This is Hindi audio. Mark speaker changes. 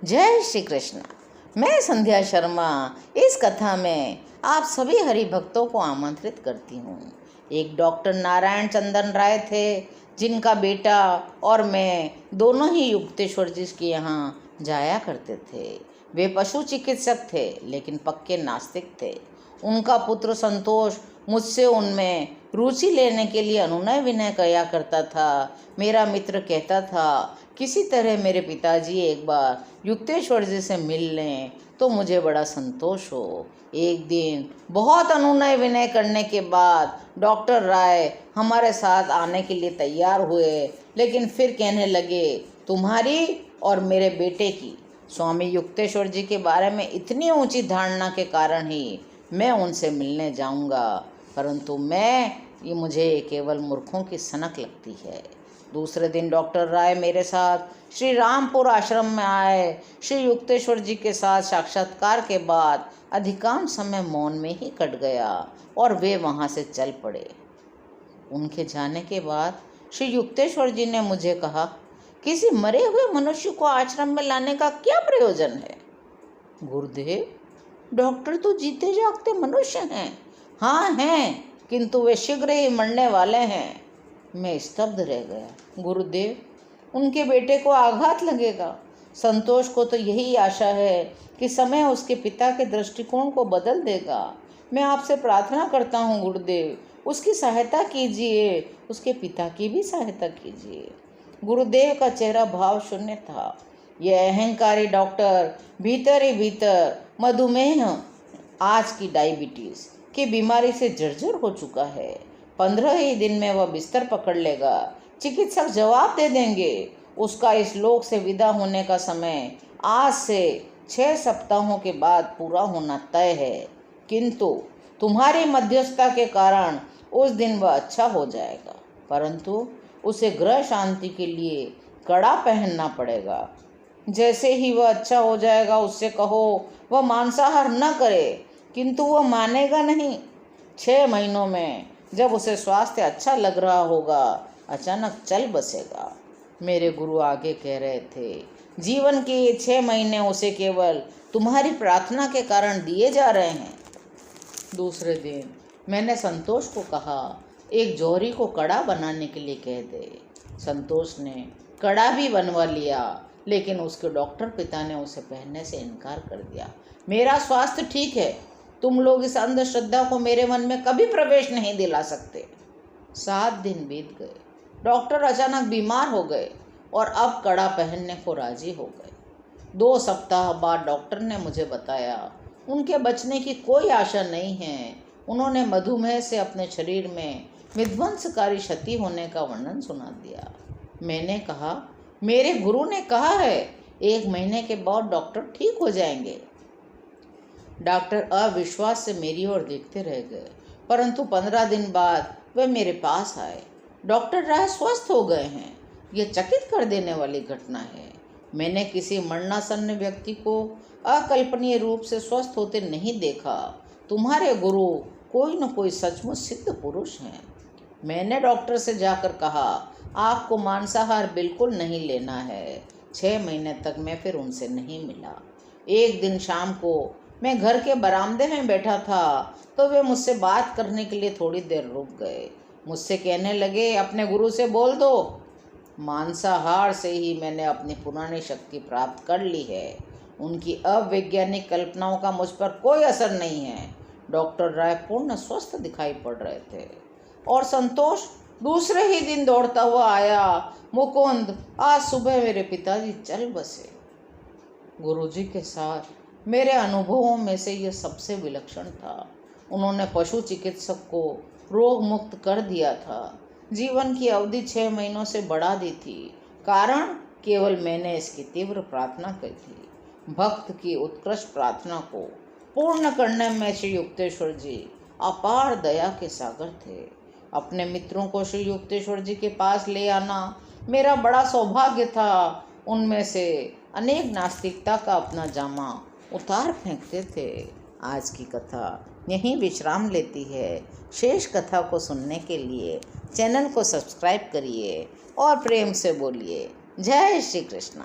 Speaker 1: जय श्री कृष्ण। मैं संध्या शर्मा इस कथा में आप सभी हरि भक्तों को आमंत्रित करती हूँ। एक डॉक्टर नारायण चंदन राय थे, जिनका बेटा और मैं दोनों ही युक्तेश्वर जी के यहाँ जाया करते थे। वे पशु चिकित्सक थे, लेकिन पक्के नास्तिक थे। उनका पुत्र संतोष मुझसे उनमें रुचि लेने के लिए अनुनय विनय किया करता था। मेरा मित्र कहता था, किसी तरह मेरे पिताजी एक बार युक्तेश्वर जी से मिल लें तो मुझे बड़ा संतोष हो। एक दिन बहुत अनुनय विनय करने के बाद डॉक्टर राय हमारे साथ आने के लिए तैयार हुए, लेकिन फिर कहने लगे, तुम्हारी और मेरे बेटे की स्वामी युक्तेश्वर जी के बारे में इतनी ऊंची धारणा के कारण ही मैं उनसे मिलने जाऊंगा, परंतु मुझे केवल मूर्खों की सनक लगती है। दूसरे दिन डॉक्टर राय मेरे साथ श्री रामपुर आश्रम में आए। श्री युक्तेश्वर जी के साथ साक्षात्कार के बाद अधिकांश समय मौन में ही कट गया और वे वहाँ से चल पड़े। उनके जाने के बाद श्री युक्तेश्वर जी ने मुझे कहा, किसी मरे हुए मनुष्य को आश्रम में लाने का क्या प्रयोजन है? गुरुदेव, डॉक्टर तो जीते जागते मनुष्य हैं। हाँ हैं, किंतु वे शीघ्र ही मरने वाले हैं। मैं स्तब्ध रह गया। गुरुदेव, उनके बेटे को आघात लगेगा। संतोष को तो यही आशा है कि समय उसके पिता के दृष्टिकोण को बदल देगा। मैं आपसे प्रार्थना करता हूँ गुरुदेव, उसकी सहायता कीजिए, उसके पिता की भी सहायता कीजिए। गुरुदेव का चेहरा भाव शून्य था। यह अहंकारी डॉक्टर भीतर ही भीतर मधुमेह, आज की डायबिटीज की बीमारी से जर्जर हो चुका है। 15 ही दिन में वह बिस्तर पकड़ लेगा। चिकित्सक जवाब दे देंगे। उसका इस लोक से विदा होने का समय आज से 6 सप्ताहों के बाद पूरा होना तय है, किंतु तुम्हारी मध्यस्थता के कारण उस दिन वह अच्छा हो जाएगा, परंतु उसे गृह शांति के लिए कड़ा पहनना पड़ेगा। जैसे ही वह अच्छा हो जाएगा उससे कहो वह मांसाहार न करे, किंतु वह मानेगा नहीं। 6 महीनों में जब उसे स्वास्थ्य अच्छा लग रहा होगा, अचानक चल बसेगा। मेरे गुरु आगे कह रहे थे, जीवन के ये 6 महीने उसे केवल तुम्हारी प्रार्थना के कारण दिए जा रहे हैं। दूसरे दिन मैंने संतोष को कहा, एक जौहरी को कड़ा बनाने के लिए कह दे। संतोष ने कड़ा भी बनवा लिया, लेकिन उसके डॉक्टर पिता ने उसे पहनने से इनकार कर दिया। मेरा स्वास्थ्य ठीक है, तुम लोग इस अंधश्रद्धा को मेरे मन में कभी प्रवेश नहीं दिला सकते। 7 दिन बीत गए। डॉक्टर अचानक बीमार हो गए और अब कड़ा पहनने को राजी हो गए। 2 सप्ताह बाद डॉक्टर ने मुझे बताया, उनके बचने की कोई आशा नहीं है। उन्होंने मधुमेह से अपने शरीर में विध्वंसकारी क्षति होने का वर्णन सुना दिया। मैंने कहा, मेरे गुरु ने कहा है 1 महीने के बाद डॉक्टर ठीक हो जाएंगे। डॉक्टर अविश्वास से मेरी ओर देखते रह गए, परंतु 15 दिन बाद वे मेरे पास आए। डॉक्टर राय स्वस्थ हो गए हैं। यह चकित कर देने वाली घटना है। मैंने किसी मरणासन्न व्यक्ति को अकल्पनीय रूप से स्वस्थ होते नहीं देखा। तुम्हारे गुरु कोई न कोई सचमुच सिद्ध पुरुष हैं। मैंने डॉक्टर से जाकर कहा, आपको मांसाहार बिल्कुल नहीं लेना है। 6 महीने तक मैं फिर उनसे नहीं मिला। एक दिन शाम को मैं घर के बरामदे में बैठा था तो वे मुझसे बात करने के लिए थोड़ी देर रुक गए। मुझसे कहने लगे, अपने गुरु से बोल दो, मांसाहार से ही मैंने अपनी पुरानी शक्ति प्राप्त कर ली है। उनकी अवैज्ञानिक कल्पनाओं का मुझ पर कोई असर नहीं है। डॉक्टर राय पूर्ण स्वस्थ दिखाई पड़ रहे थे। और संतोष दूसरे ही दिन दौड़ता हुआ आया, मुकुंद, आज सुबह मेरे पिताजी चल बसे। गुरुजी के साथ मेरे अनुभवों में से यह सबसे विलक्षण था। उन्होंने पशु चिकित्सक को रोग मुक्त कर दिया था। जीवन की अवधि 6 महीनों से बढ़ा दी थी। कारण केवल मैंने इसकी तीव्र प्रार्थना की थी। भक्त की उत्कृष्ट प्रार्थना को पूर्ण करने में श्री युक्तेश्वर जी अपार दया के सागर थे। अपने मित्रों को श्री युक्तेश्वर जी के पास ले आना मेरा बड़ा सौभाग्य था। उनमें से अनेक नास्तिकता का अपना जामा उतार फेंकते थे। आज की कथा यहीं विश्राम लेती है। शेष कथा को सुनने के लिए चैनल को सब्सक्राइब करिए और प्रेम से बोलिए, जय श्री कृष्ण।